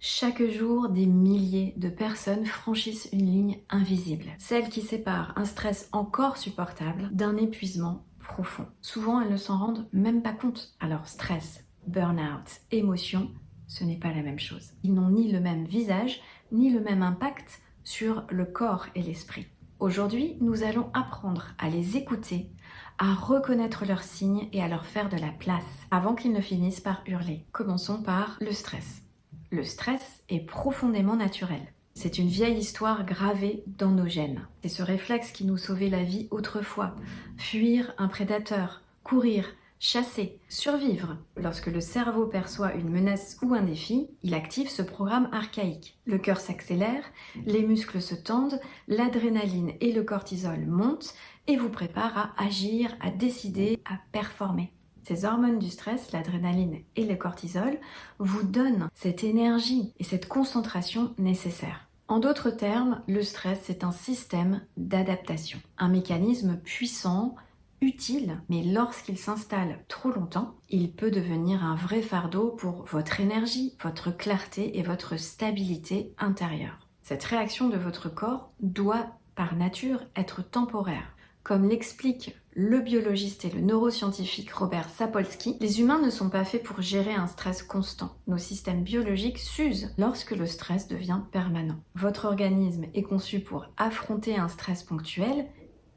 Chaque jour, des milliers de personnes franchissent une ligne invisible, celle qui sépare un stress encore supportable d'un épuisement profond. Souvent, elles ne s'en rendent même pas compte. Alors stress, burn-out, émotion, ce n'est pas la même chose. Ils n'ont ni le même visage, ni le même impact sur le corps et l'esprit. Aujourd'hui, nous allons apprendre à les écouter, à reconnaître leurs signes et à leur faire de la place avant qu'ils ne finissent par hurler. Commençons par le stress. Le stress est profondément naturel. C'est une vieille histoire gravée dans nos gènes. C'est ce réflexe qui nous sauvait la vie autrefois. Fuir un prédateur, courir, chasser, survivre. Lorsque le cerveau perçoit une menace ou un défi, il active ce programme archaïque. Le cœur s'accélère, les muscles se tendent, l'adrénaline et le cortisol montent et vous préparent à agir, à décider, à performer. Ces hormones du stress, l'adrénaline et le cortisol, vous donnent cette énergie et cette concentration nécessaires. En d'autres termes, le stress, c'est un système d'adaptation, un mécanisme puissant, utile, mais lorsqu'il s'installe trop longtemps, il peut devenir un vrai fardeau pour votre énergie, votre clarté et votre stabilité intérieure. Cette réaction de votre corps doit, par nature, être temporaire. Comme l'explique le biologiste et le neuroscientifique Robert Sapolsky, les humains ne sont pas faits pour gérer un stress constant. Nos systèmes biologiques s'usent lorsque le stress devient permanent. Votre organisme est conçu pour affronter un stress ponctuel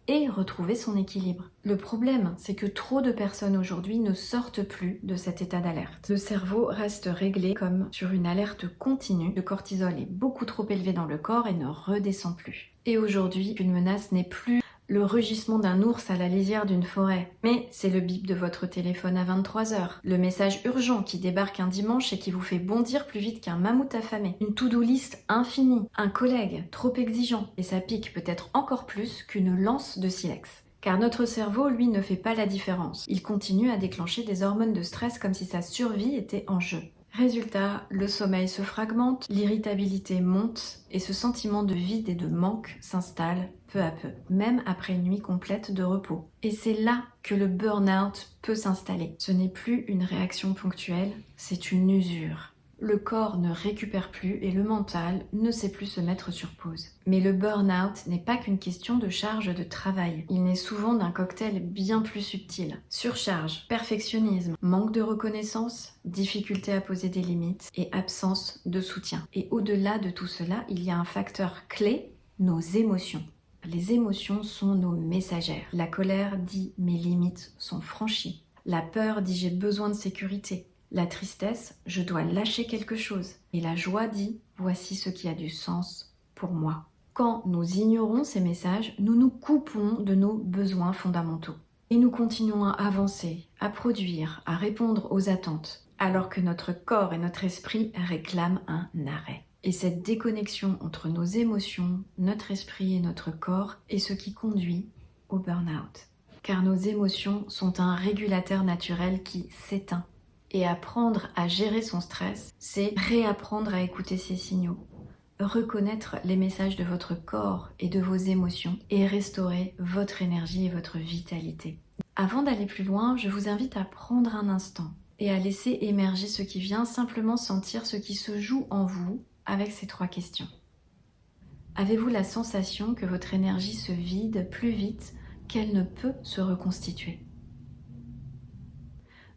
et retrouver son équilibre. Le problème, c'est que trop de personnes aujourd'hui ne sortent plus de cet état d'alerte. Le cerveau reste réglé comme sur une alerte continue. Le cortisol est beaucoup trop élevé dans le corps et ne redescend plus. Et aujourd'hui, une menace n'est plus le rugissement d'un ours à la lisière d'une forêt. Mais c'est le bip de votre téléphone à 23h, le message urgent qui débarque un dimanche et qui vous fait bondir plus vite qu'un mammouth affamé, une to-do list infinie, un collègue trop exigeant, et ça pique peut-être encore plus qu'une lance de silex. Car notre cerveau, lui, ne fait pas la différence. Il continue à déclencher des hormones de stress comme si sa survie était en jeu. Résultat, le sommeil se fragmente, l'irritabilité monte et ce sentiment de vide et de manque s'installe peu à peu, même après une nuit complète de repos. Et c'est là que le burn-out peut s'installer. Ce n'est plus une réaction ponctuelle, c'est une usure. Le corps ne récupère plus et le mental ne sait plus se mettre sur pause. Mais le burn-out n'est pas qu'une question de charge de travail. Il naît souvent d'un cocktail bien plus subtil. Surcharge, perfectionnisme, manque de reconnaissance, difficulté à poser des limites et absence de soutien. Et au-delà de tout cela, il y a un facteur clé, nos émotions. Les émotions sont nos messagères. La colère dit « mes limites sont franchies ». La peur dit « j'ai besoin de sécurité ». La tristesse, je dois lâcher quelque chose. Et la joie dit, voici ce qui a du sens pour moi. Quand nous ignorons ces messages, nous nous coupons de nos besoins fondamentaux. Et nous continuons à avancer, à produire, à répondre aux attentes, alors que notre corps et notre esprit réclament un arrêt. Et cette déconnexion entre nos émotions, notre esprit et notre corps est ce qui conduit au burn-out. Car nos émotions sont un régulateur naturel qui s'éteint. Et apprendre à gérer son stress, c'est réapprendre à écouter ses signaux, reconnaître les messages de votre corps et de vos émotions et restaurer votre énergie et votre vitalité. Avant d'aller plus loin, je vous invite à prendre un instant et à laisser émerger ce qui vient, simplement sentir ce qui se joue en vous avec ces 3 questions. Avez-vous la sensation que votre énergie se vide plus vite qu'elle ne peut se reconstituer ?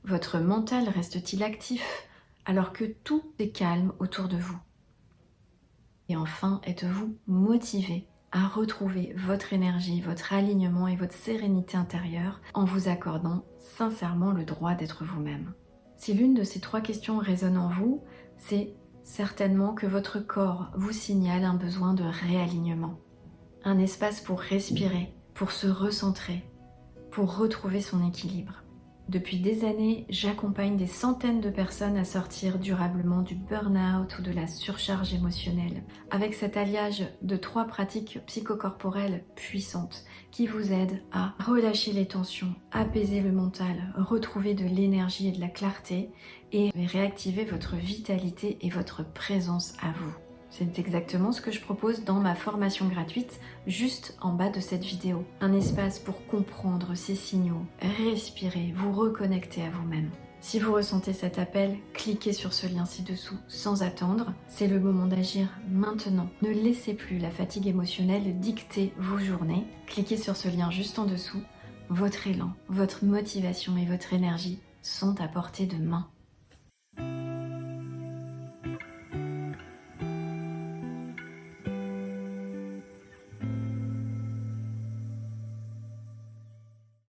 Votre mental reste-t-il actif alors que tout est calme autour de vous? Et enfin, êtes-vous motivé à retrouver votre énergie, votre alignement et votre sérénité intérieure en vous accordant sincèrement le droit d'être vous-même? Si l'une de ces 3 questions résonne en vous, c'est certainement que votre corps vous signale un besoin de réalignement, un espace pour respirer, pour se recentrer, pour retrouver son équilibre. Depuis des années, j'accompagne des centaines de personnes à sortir durablement du burn-out ou de la surcharge émotionnelle, avec cet alliage de 3 pratiques psychocorporelles puissantes qui vous aident à relâcher les tensions, apaiser le mental, retrouver de l'énergie et de la clarté et réactiver votre vitalité et votre présence à vous. C'est exactement ce que je propose dans ma formation gratuite, juste en bas de cette vidéo. Un espace pour comprendre ces signaux, respirer, vous reconnecter à vous-même. Si vous ressentez cet appel, cliquez sur ce lien ci-dessous sans attendre. C'est le moment d'agir maintenant. Ne laissez plus la fatigue émotionnelle dicter vos journées. Cliquez sur ce lien juste en dessous. Votre élan, votre motivation et votre énergie sont à portée de main.